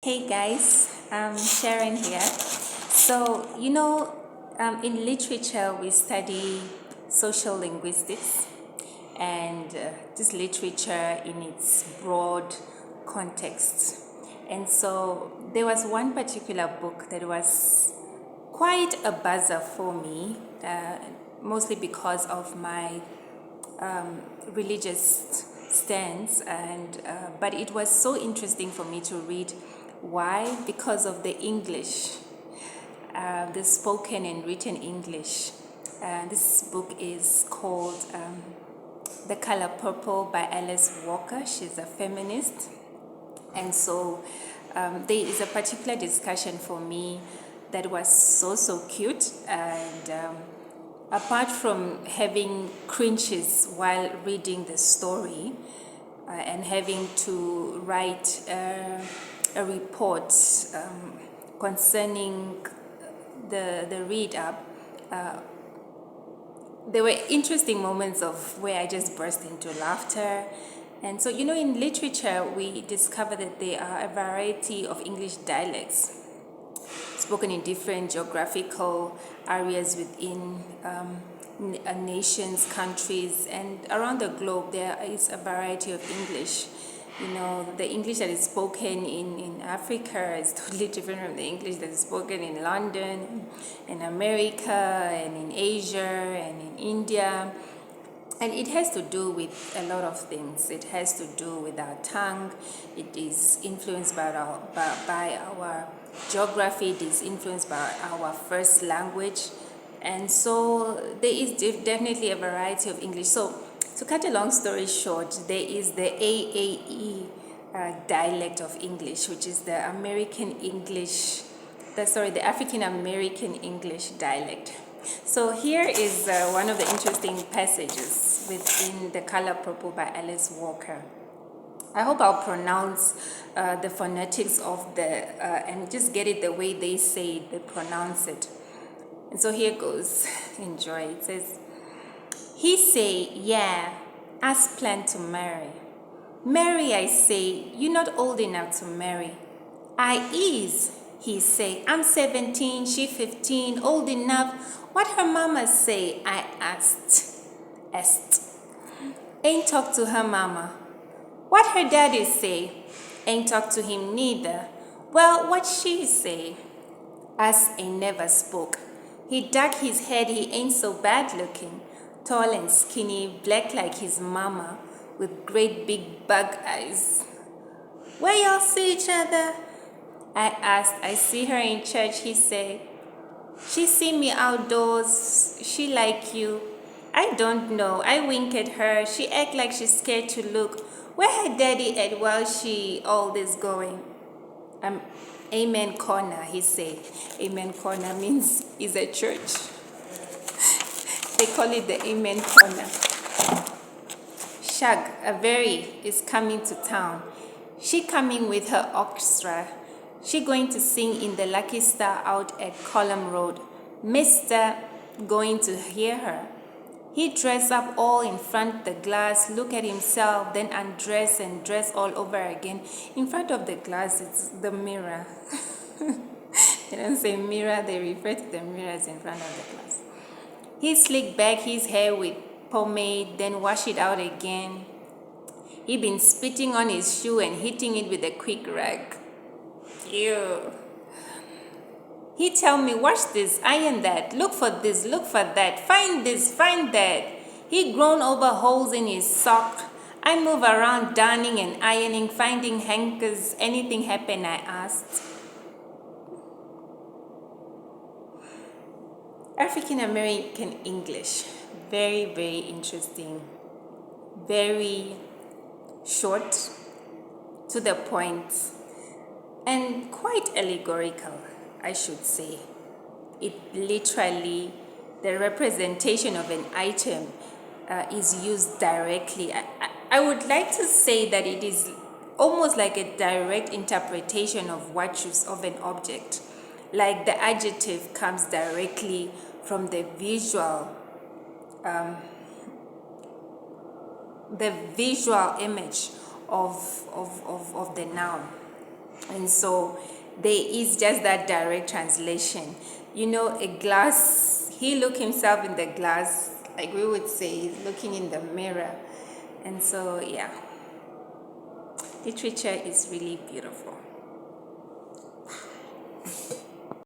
Hey guys, Sharon here. So, in literature, we study social linguistics and this literature in its broad context. And so, there was one particular book that was quite a buzzer for me, mostly because of my religious stance, and but it was so interesting for me to read. Why? Because of the English, the spoken and written English. This book is called The Color Purple by Alice Walker. She's a feminist, and so there is a particular discussion for me that was so cute, and apart from having cringes while reading the story, and having to write a report concerning the read up, there were interesting moments of where I just burst into laughter. And so, in literature, we discover that there are a variety of English dialects spoken in different geographical areas within nations, countries, and around the globe. There is a variety of English. The English that is spoken in Africa is totally different from the English that is spoken in London, in America, and in Asia, and in India. And it has to do with a lot of things. It has to do with our tongue. It is influenced by our geography. It is influenced by our first language. And so there is definitely a variety of English. So to cut a long story short, there is the AAE dialect of English, which is the the African American English dialect. So here is one of the interesting passages within The Color Purple by Alice Walker. I hope I'll pronounce the phonetics of and just get it the way they say it, they pronounce it. And so here goes. Enjoy. It says, he say, yeah, us plan to marry. Marry, I say, you not old enough to marry. I is, he say, I'm 17, she 15, old enough. What her mama say? I asked. Ain't talk to her mama. What her daddy say? Ain't talk to him neither. Well, what she say? Us ain't never spoke. He duck his head, he ain't so bad looking. Tall and skinny, black like his mama, with great big bug eyes. Where y'all see each other? I asked. I see her in church, he said. She see me outdoors. She like you. I don't know. I wink at her. She act like she's scared to look. Where her daddy at while she all this going? Amen corner, he said. Amen corner means is a church. They call it the Amen corner. Shag, a very, is coming to town. She coming with her orchestra. She going to sing in the Lucky Star out at Column Road. Mister going to hear her. He dress up all in front the glass, look at himself, then undress and dress all over again. In front of the glass, it's the mirror. They don't say mirror, they refer to the mirrors in front of the glass. He slick back his hair with pomade, then wash it out again. He been spitting on his shoe and hitting it with a quick rag. Ew. He tell me, wash this, iron that, look for this, look for that, find this, find that. He grown over holes in his sock. I move around darning and ironing, finding hankers. Anything happen, I asked. African American English, very, very interesting, very short, to the point, and quite allegorical, I should say. It literally, the representation of an item is used directly. I would like to say that it is almost like a direct interpretation of virtues of an object. Like the adjective comes directly from the visual image of the noun. And so there is just that direct translation. You know, a glass, he looked himself in the glass, like we would say, he's looking in the mirror. And so, yeah, literature is really beautiful.